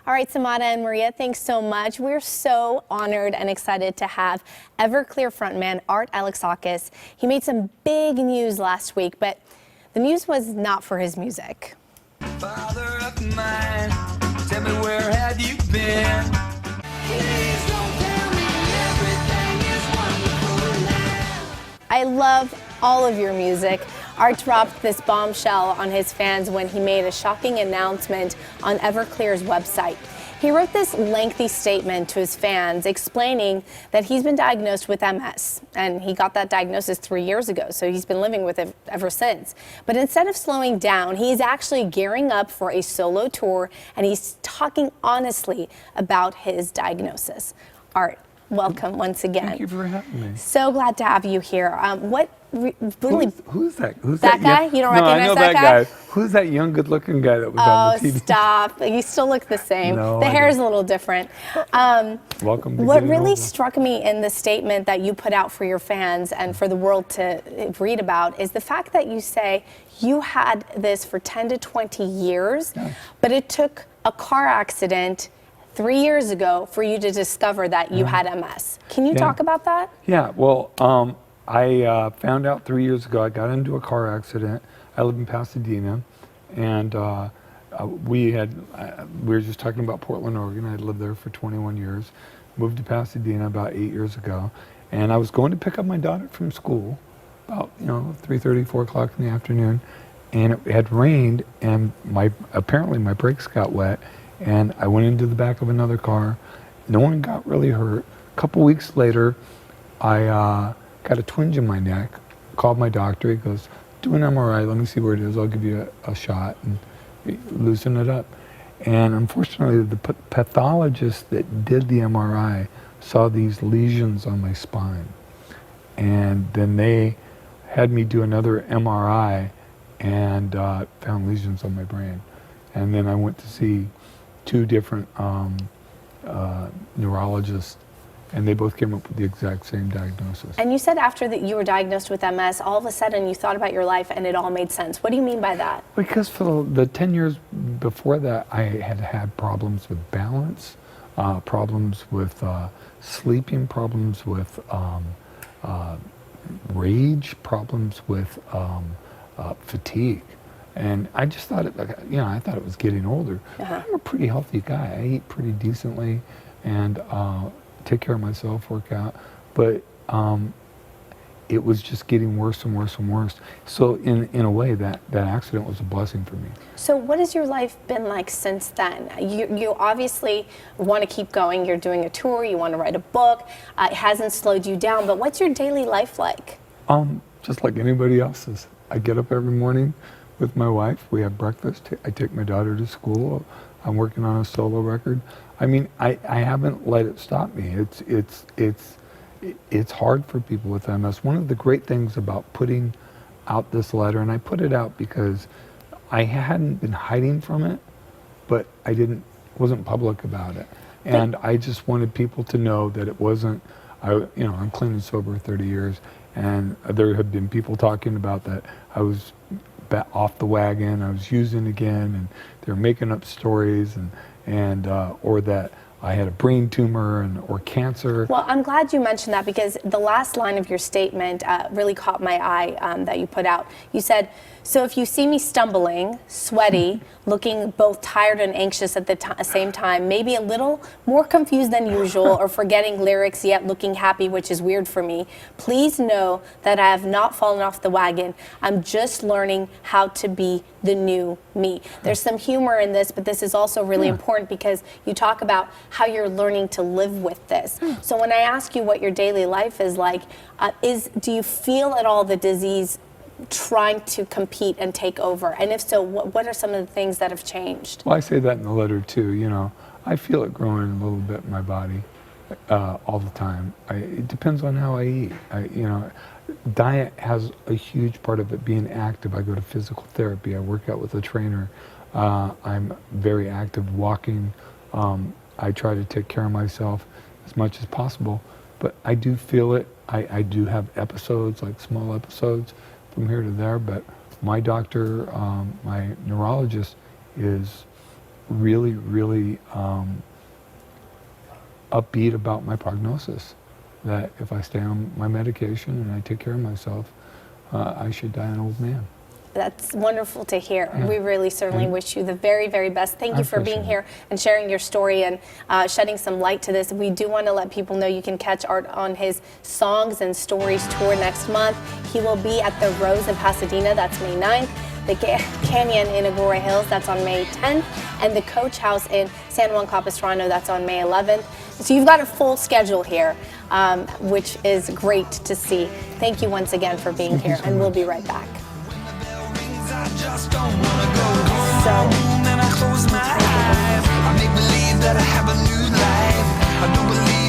All right, Samada and Maria, thanks so much. We're so honored and excited to have Everclear frontman Art Alexakis. He made some big news last week, but the news was not for his music. Father of mine, tell me where have you been? Please don't tell me everything is wonderful now. I love all of your music. Art dropped this bombshell on his fans when he made a shocking announcement on Everclear's website. He wrote this lengthy statement to his fans explaining that he's been diagnosed with MS, and he got that diagnosis 3 years ago, so he's been living with it ever since. But instead of slowing down, he's actually gearing up for a solo tour, and he's talking honestly about his diagnosis. Art, welcome once again. Thank you for having me. So glad to have you here. Who's that? Who's that guy? You don't recognize I know that guy? Who's that young, good-looking guy that was on the TV? Oh, stop. You still look the same. No, the hair is a little different. Welcome to What getting really older. struck me in the statement that you put out for your fans and for the world to read about is the fact that you say you had this for 10 to 20 years, Yes. but it took a car accident 3 years ago for you to discover that you had MS. Can you talk about that? Yeah, well, I found out 3 years ago. I got into a car accident. I live in Pasadena, and we were just talking about Portland, Oregon. I lived there for 21 years. Moved to Pasadena about 8 years ago, and I was going to pick up my daughter from school about 3:30, 4 o'clock in the afternoon, and it had rained, and apparently my brakes got wet, and I went into the back of another car. No one got really hurt. A couple weeks later, I got a twinge in my neck, called my doctor. He goes, do an MRI, let me see where it is. I'll give you a shot and loosen it up. And unfortunately, the pathologist that did the MRI saw these lesions on my spine. And then they had me do another MRI and found lesions on my brain. And then I went to see 2 different neurologists, and they both came up with the exact same diagnosis. And you said after that you were diagnosed with MS, all of a sudden you thought about your life and it all made sense. What do you mean by that? Because for the 10 years before that, I had problems with balance, problems with sleeping, problems with rage, problems with fatigue. And I just thought I thought it was getting older. I'm a pretty healthy guy. I eat pretty decently and take care of myself, work out. But it was just getting worse and worse and worse. So in a way, that accident was a blessing for me. So what has your life been like since then? You obviously want to keep going. You're doing a tour. You want to write a book. It hasn't slowed you down. But what's your daily life like? Just like anybody else's. I get up every morning with my wife. We have breakfast. I take my daughter to school. I'm working on a solo record. I mean, I haven't let it stop me. It's hard for people with MS. One of the great things about putting out this letter, and I put it out because I hadn't been hiding from it, but I wasn't public about it. And I just wanted people to know that it wasn't, I'm clean and sober 30 years, and there have been people talking about that I was off the wagon, I was using again, and they're making up stories, or that I had a brain tumor or cancer. Well, I'm glad you mentioned that because the last line of your statement really caught my eye that you put out. You said, so if you see me stumbling, sweaty, looking both tired and anxious at the same time, maybe a little more confused than usual or forgetting lyrics yet looking happy, which is weird for me, please know that I have not fallen off the wagon. I'm just learning how to be the new me. There's some humor in this, but this is also really important because you talk about how you're learning to live with this. So when I ask you what your daily life is like, do you feel at all the disease trying to compete and take over? And if so, what are some of the things that have changed? Well, I say that in the letter too. I feel it growing a little bit in my body all the time. It depends on how I eat. Diet has a huge part of it, being active. I go to physical therapy. I work out with a trainer. I'm very active walking. I try to take care of myself as much as possible, but I do feel it. I do have episodes, like small episodes from here to there, but my doctor, my neurologist is really, really upbeat about my prognosis. That if I stay on my medication and I take care of myself, I should die an old man. That's wonderful to hear. Yeah. We really certainly And wish you the very, very best. Thank I you for being appreciate here and sharing your story and shedding some light to this. We do want to let people know you can catch Art on his Songs and Stories tour next month. He will be at the Rose in Pasadena, that's May 9th, the Canyon in Agoura Hills, that's on May 10th, and the Coach House in San Juan Capistrano, that's on May 11th. So you've got a full schedule here, which is great to see. Thank you once again for being here, and we'll be right back. I just don't wanna go home and I close my eyes. I make believe that I have a new life. I don't believe